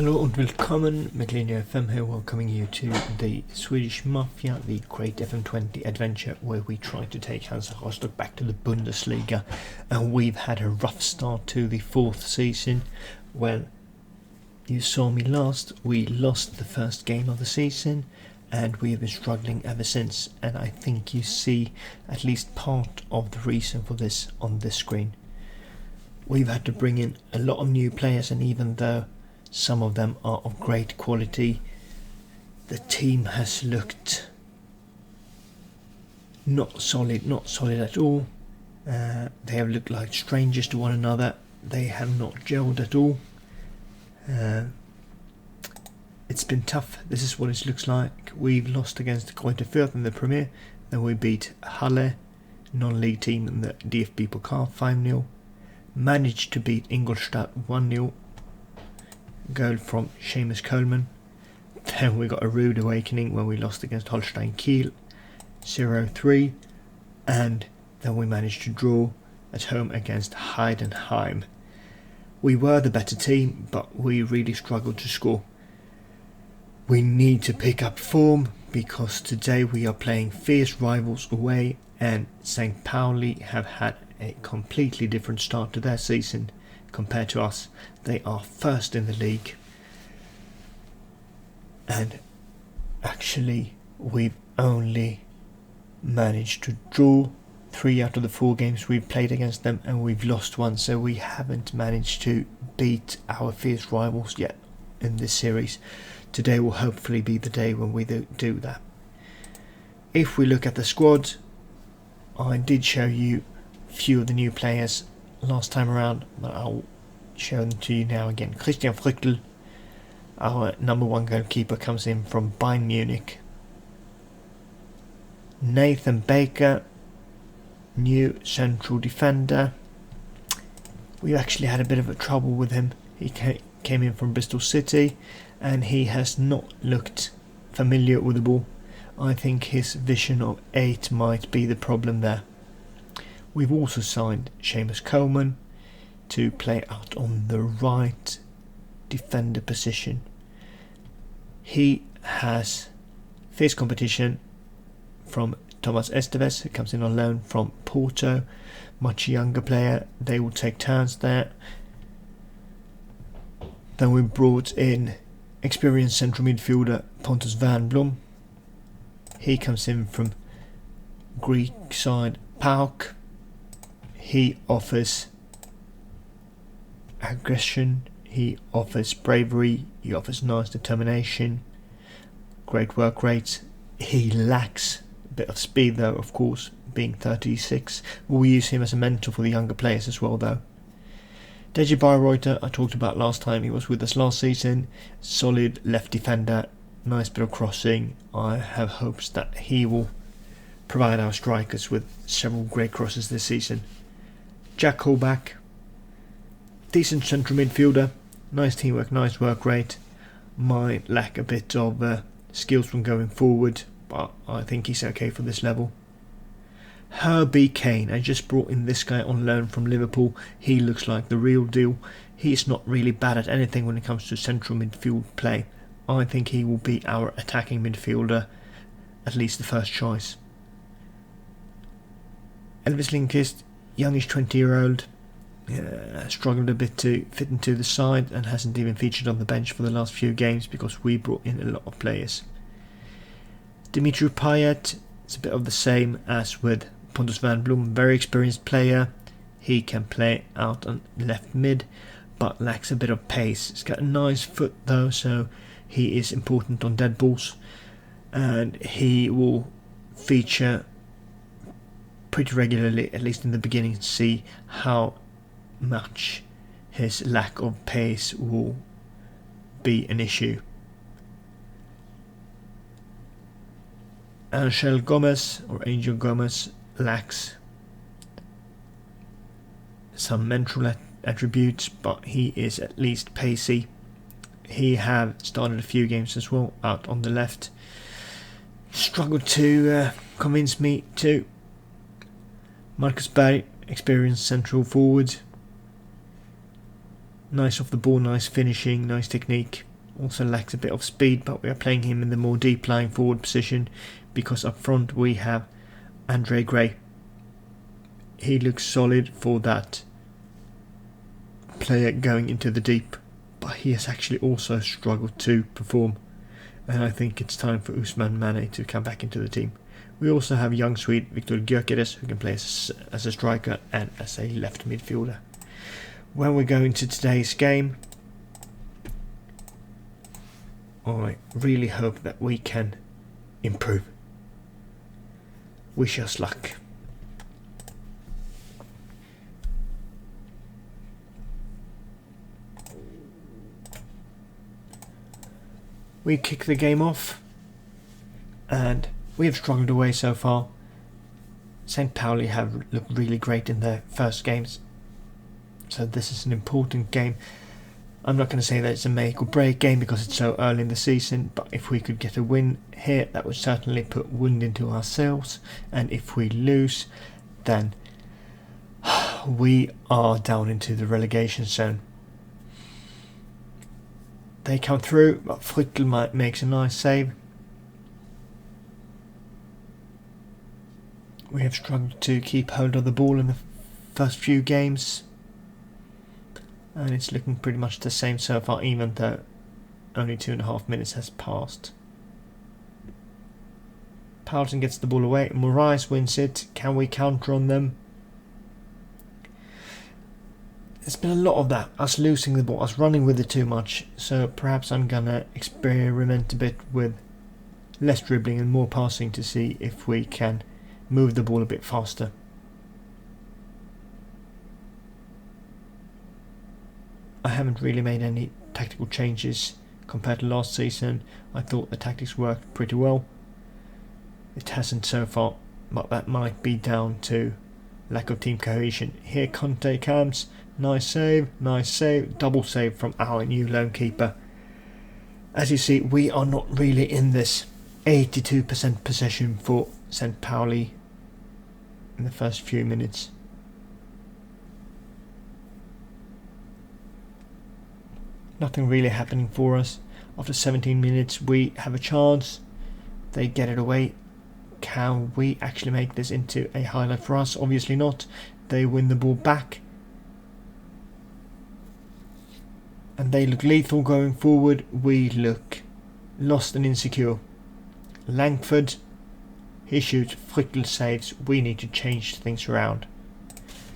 Hallo und willkommen, McLean FM here, welcoming you to the Swedish Mafia, the great FM20 adventure where we try to take Hansa Rostock back to the Bundesliga. And we've had a rough start to the fourth season. Well, you saw me last, we lost the first game of the season and we have been struggling ever since, and I think you see at least part of the reason for this on this screen. We've had to bring in a lot of new players, and even though some of them are of great quality, the team has looked not solid at all. They have looked like strangers to one another. They have not gelled at all. It's been tough. This is what it looks like. We've lost against Greuther Fürth in the Premier. Then we beat Halle, non-league team, in the DFB Pokal 5-0. Managed to beat Ingolstadt 1-0. Goal from Seamus Coleman. Then we got a rude awakening when we lost against Holstein Kiel 0-3, and then we managed to draw at home against Heidenheim. We were the better team, but we really struggled to score. We need to pick up form, because today we are playing fierce rivals away, and St Pauli have had a completely different start to their season compared to us. They are first in the league, and actually we've only managed to draw 3 out of the 4 games we've played against them, and we've lost 1, so we haven't managed to beat our fierce rivals yet in this series. Today will hopefully be the day when we do that. If we look at the squad, I did show you a few of the new players last time around, but I'll show them to you now again. Christian Frückl, our number 1 goalkeeper, comes in from Bayern Munich. Nathan Baker, new central defender. We've actually had a bit of a trouble with him. He came in from Bristol City and he has not looked familiar with the ball. I think his vision of 8 might be the problem there. We've also signed Seamus Coleman to play out on the right defender position. He has fierce competition from Thomas Esteves, who comes in on loan from Porto. Much younger player, they will take turns there. Then we brought in experienced central midfielder Pontus Wernbloom. He comes in from Greek side PAOK. He offers aggression, he offers bravery, he offers nice determination, great work rate. He lacks a bit of speed though, of course, being 36. We'll use him as a mentor for the younger players as well though. Deji Bayreuther, I talked about last time, he was with us last season. Solid left defender, nice bit of crossing. I have hopes that he will provide our strikers with several great crosses this season. Jack Holback, decent central midfielder, nice teamwork, nice work rate. Might lack a bit of skills from going forward, but I think he's okay for this level. Herbie Kane, I just brought in this guy on loan from Liverpool. He looks like the real deal. He's not really bad at anything when it comes to central midfield play. I think he will be our attacking midfielder, at least the first choice. Elvis Lindqvist, youngish 20-year-old, struggled a bit to fit into the side and hasn't even featured on the bench for the last few games because we brought in a lot of players. Dimitri Payet, it's a bit of the same as with Pontus Wernbloom, very experienced player. He can play out on left mid but lacks a bit of pace. He's got a nice foot though, so he is important on dead balls, and he will feature pretty regularly, at least in the beginning, to see how much his lack of pace will be an issue. Angel Gomez lacks some mental attributes, but he is at least pacey. He have started a few games as well out on the left. Struggled to convince me too. Marcus Berg, experienced central forward. Nice off the ball, nice finishing, nice technique. also lacks a bit of speed, but we are playing him in the more deep-lying forward position because up front we have Andre Gray. He looks solid for that player going into the deep, but he has actually also struggled to perform, and I think it's time for Usman Mane to come back into the team. We also have young Swede Viktor Gyökeres, who can play as a striker and as a left midfielder. When we go into today's game, I really hope that we can improve. Wish us luck. We kick the game off, and we have struggled away so far. St Pauli have looked really great in their first games, so this is an important game. I'm not going to say that it's a make or break game because it's so early in the season, but if we could get a win here, that would certainly put wind into our sails, and if we lose, then we are down into the relegation zone. They come through, but Frickel makes a nice save. We have struggled to keep hold of the ball in the first few games, and it's looking pretty much the same so far, even though only 2.5 minutes has passed. Paulsen gets the ball away. Moraes wins it. Can we counter on them? There's been a lot of that, us losing the ball, us running with it too much, so perhaps I'm gonna experiment a bit with less dribbling and more passing to see if we can move the ball a bit faster. I haven't really made any tactical changes compared to last season. I thought the tactics worked pretty well. It hasn't so far, but that might be down to lack of team cohesion. Here Conte comes. Nice save, double save from our new lone keeper. As you see, we are not really in this 82% possession for St Pauli in the first few minutes. Nothing really happening for us. After 17 minutes we have a chance. They get it away. Can we actually make this into a highlight for us? Obviously not. They win the ball back. And they look lethal going forward. We look lost and insecure. Langford, he shoots, Frickel saves. We need to change things around.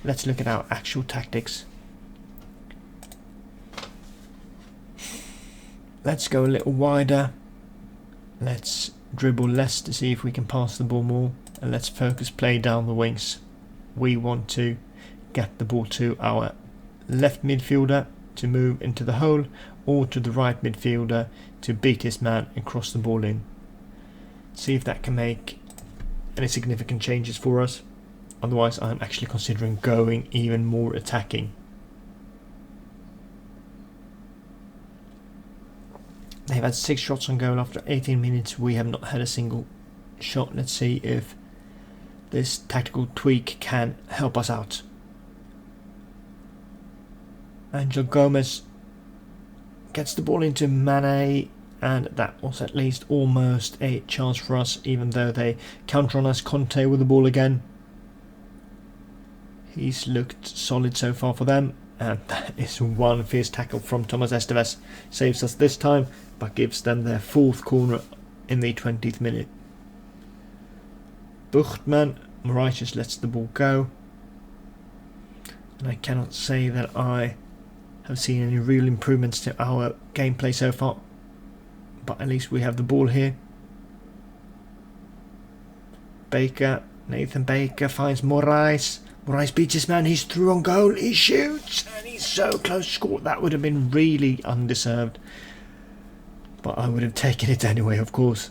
Let's look at our actual tactics. Let's go a little wider. Let's dribble less to see if we can pass the ball more. And let's focus play down the wings. We want to get the ball to our left midfielder to move into the hole, or to the right midfielder to beat his man and cross the ball in. See if that can make any significant changes for us. Otherwise I'm actually considering going even more attacking. They've had 6 shots on goal after 18 minutes. We have not had a single shot. Let's see if this tactical tweak can help us out. Angel Gomez gets the ball into Mane, and that was at least almost a chance for us, even though they counter on us. Conte with the ball again. He's looked solid so far for them, and that is one fierce tackle from Thomas Esteves. Saves us this time, but gives them their 4th corner in the 20th minute. Buchtmann, Moraes just lets the ball go, and I cannot say that I have seen any real improvements to our gameplay so far, but at least we have the ball here. Nathan Baker finds Moraes. Moraes beats his man, he's through on goal, he shoots, and he's so close to score. That would have been really undeserved, but I would have taken it anyway, of course.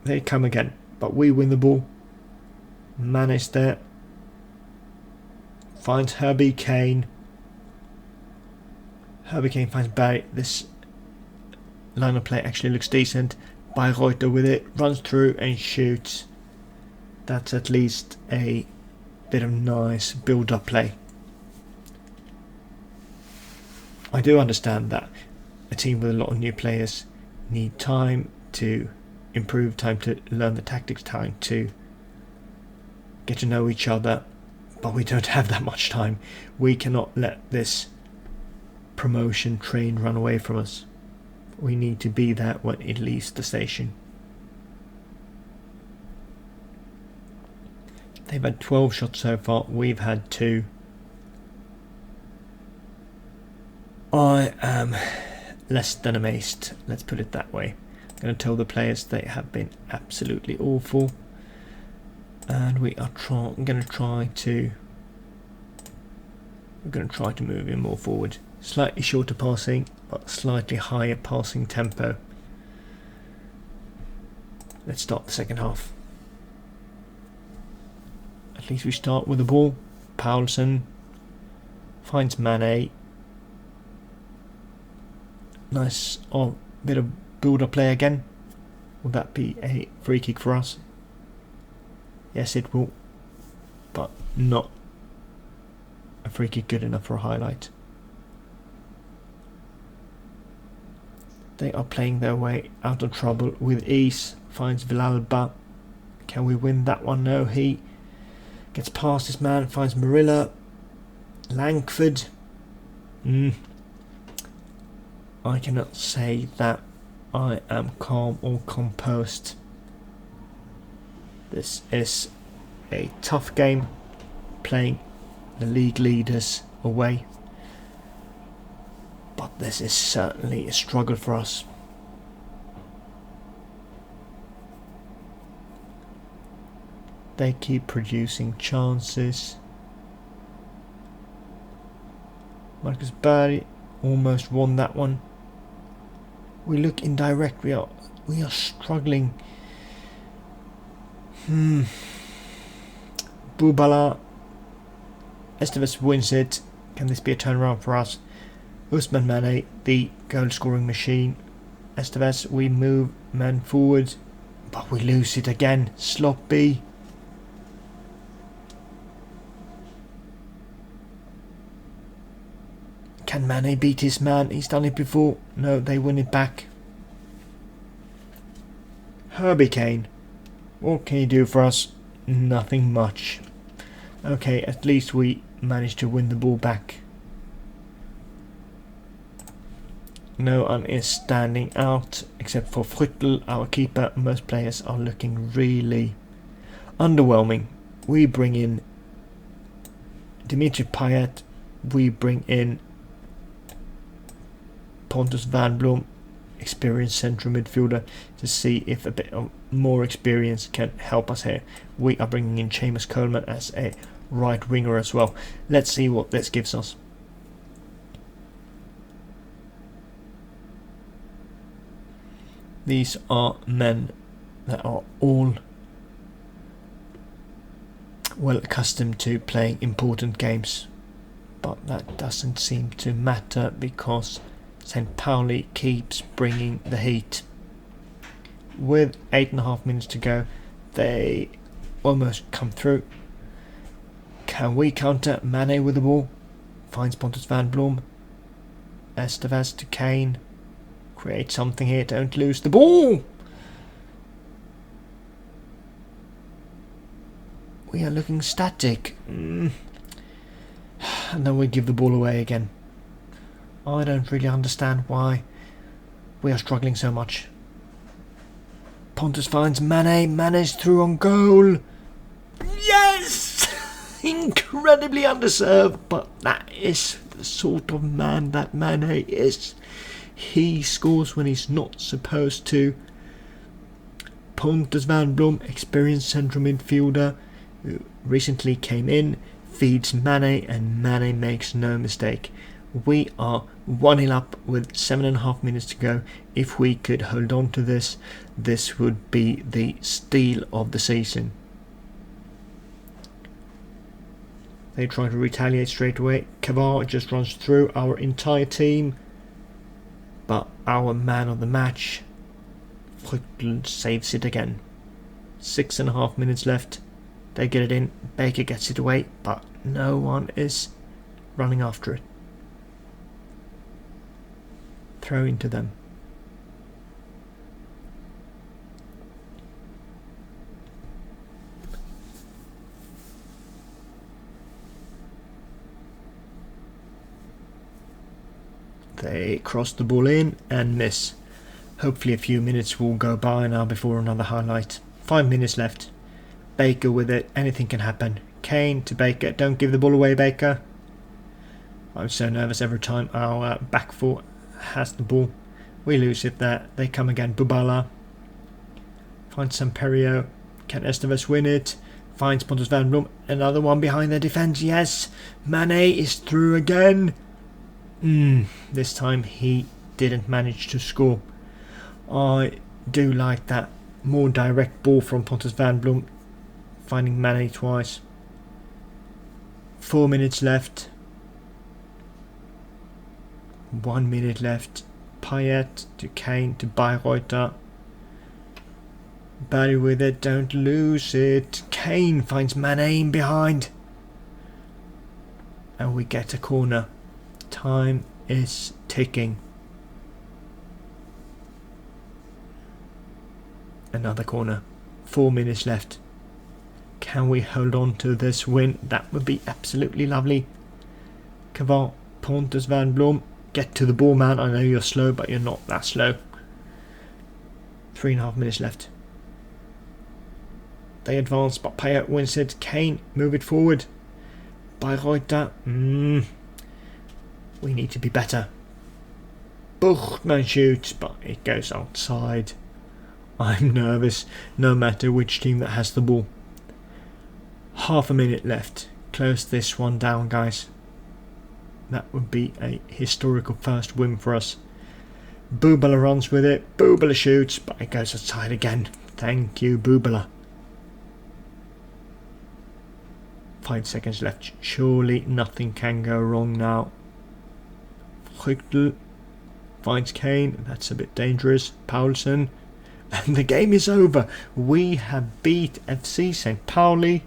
They come again, but we win the ball. Mane's there. Finds Herbie Kane. Herbie Kane finds Barry. This line of play actually looks decent. Bayreuther with it. Runs through and shoots. That's at least a bit of nice build-up play. I do understand that a team with a lot of new players need time to improve, time to learn the tactics, time to get to know each other, but we don't have that much time. We cannot let this promotion train run away from us. We need to be there when it leaves the station. They've had 12 shots so far, we've had 2. I am less than amazed, let's put it that way. I'm going to tell the players they have been absolutely awful, and we are going to try to move him more forward. Slightly shorter passing, but slightly higher passing tempo. Let's start the second half. At least we start with the ball. Paulsen finds Mane. Nice bit of build-up play again. Will that be a free kick for us? Yes, it will, but not a free kick good enough for a highlight. They are playing their way out of trouble with ease. Finds Villalba. Can we win that one? No, he gets past his man, finds Marilla. Langford. I cannot say that I am calm or composed. This is a tough game, playing the league leaders away, but this is certainly a struggle for us. They keep producing chances. Marcus Berg almost won that one. We look indirect. We are struggling. Bubala. Esteves wins it. Can this be a turnaround for us? Usman Mane, the goal scoring machine. Esteves, we move men forward, but we lose it again. Sloppy. Can Mane beat his man? He's done it before. No, they win it back. Herbie Kane. What can you do for us? Nothing much. Okay, at least we managed to win the ball back. No one is standing out except for Früttel, our keeper. Most players are looking really underwhelming. We bring in Dimitri Payet. We bring in Pontus Van Blom, experienced central midfielder, to see if a bit of more experience can help us here. We are bringing in Seamus Coleman as a right winger as well. Let's see what this gives us. These are men that are all well accustomed to playing important games, but that doesn't seem to matter because St Pauli keeps bringing the heat. With 8.5 minutes to go, they almost come through. Can we counter? Mane with the ball. Finds Pontus Van Blom. Esteves to Kane. Create something here. Don't lose the ball. We are looking static. And then we give the ball away again. I don't really understand why we are struggling so much. Pontus finds Mane. Mane's through on goal. Yes! Incredibly underserved, but that is the sort of man that Mane is. He scores when he's not supposed to. Pontus Van Blom, experienced central midfielder, who recently came in, feeds Mane, and Mane makes no mistake. We are 1-0 up with 7.5 minutes to go. If we could hold on to this, this would be the steal of the season. They try to retaliate straight away. Kavar just runs through our entire team, but our man of the match, Früttel, saves it again. 6.5 minutes left. They get it in. Baker gets it away, but no one is running after it. throw into them. They cross the ball in and miss. Hopefully a few minutes will go by now before another highlight. 5 minutes left. Baker with it. Anything can happen. Kane to Baker. Don't give the ball away, Baker. I'm so nervous every time our back four has the ball. We lose it there. They come again. Bubala. Finds Samperio. Can Estevez win it? Finds Pontus van Blom. Another one behind their defence. Yes. Mane is through again. This time he didn't manage to score. I do like that more direct ball from Pontus van Blom, finding Mane twice. 4 minutes left. 1 minute left. Payet to Kane to Bayreuther. Barry with it, don't lose it. Kane finds Mane behind. And we get a corner. Time is ticking. Another corner. 4 minutes left. Can we hold on to this win? That would be absolutely lovely. Cavan, Pontus van Blom. Get to the ball, man. I know you're slow, but you're not that slow. 3.5 minutes left. They advance, but Payet wins it. Kane, move it forward. Bayreuther. We need to be better. Buchmann shoots, but it goes outside. I'm nervous, no matter which team that has the ball. Half a minute left. Close this one down, guys. That would be a historical first win for us. Bubala runs with it. Bubala shoots, but it goes outside again. Thank you, Bubala. 5 seconds left. Surely nothing can go wrong now. Früchtl finds Kane. That's a bit dangerous. Paulsen. And the game is over. We have beat FC St Pauli.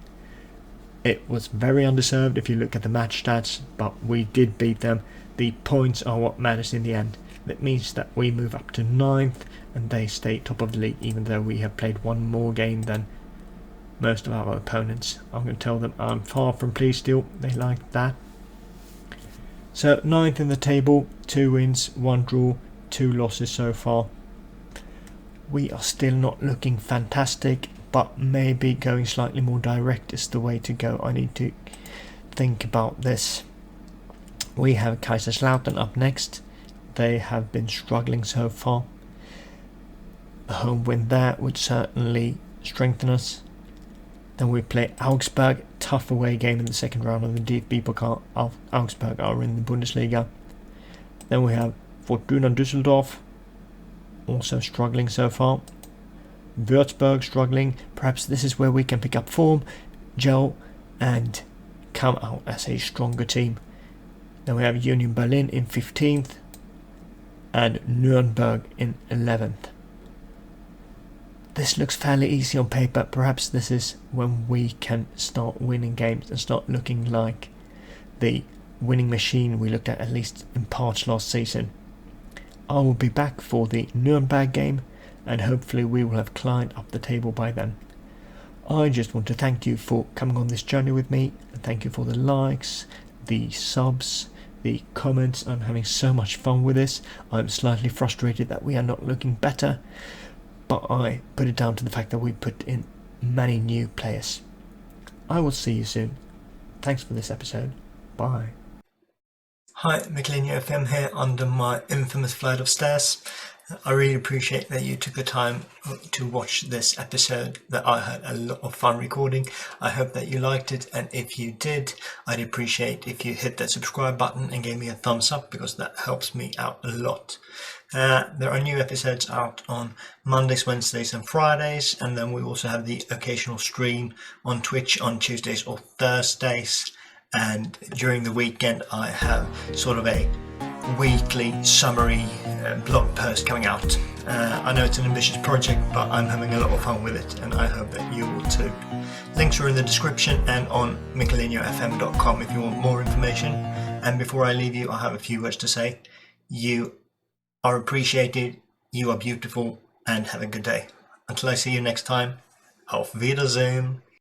It was very undeserved if you look at the match stats, but we did beat them. The points are what matters in the end. That means that we move up to 9th and they stay top of the league, even though we have played one more game than most of our opponents. I'm going to tell them I'm far from pleased still. They like that. So 9th in the table, 2 wins, 1 draw, 2 losses so far. We are still not looking fantastic, but maybe going slightly more direct is the way to go. I need to think about this. We have Kaiserslautern up next. They have been struggling so far. A home win there would certainly strengthen us. Then we play Augsburg, tough away game in the second round of the DFB Pokal. Augsburg are in the Bundesliga. Then we have Fortuna Düsseldorf, also struggling so far. Würzburg struggling. Perhaps this is where we can pick up form, gel, and come out as a stronger team. Then we have Union Berlin in 15th and Nürnberg in 11th. This looks fairly easy on paper. Perhaps this is when we can start winning games and start looking like the winning machine we looked at least in parts last season. I will be back for the Nürnberg game and hopefully we will have climbed up the table by then. I just want to thank you for coming on this journey with me, and thank you for the likes, the subs, the comments. I'm having so much fun with this. I'm slightly frustrated that we are not looking better, but I put it down to the fact that we put in many new players. I will see you soon. Thanks for this episode. Bye. Hi, Michelino FM here under my infamous flight of stairs. I really appreciate that you took the time to watch this episode that I had a lot of fun recording. I hope that you liked it, and if you did, I'd appreciate if you hit that subscribe button and gave me a thumbs up, because that helps me out a lot. There are new episodes out on Mondays, Wednesdays and Fridays, and then we also have the occasional stream on Twitch on Tuesdays or Thursdays. And during the weekend I have sort of a weekly summary blog post coming out. I know it's an ambitious project, but I'm having a lot of fun with it, and I hope that you will too. Links are in the description and on michelinofm.com if you want more information. And before I leave you, I have a few words to say. You are appreciated, you are beautiful, and have a good day. Until I see you next time, auf Wiedersehen.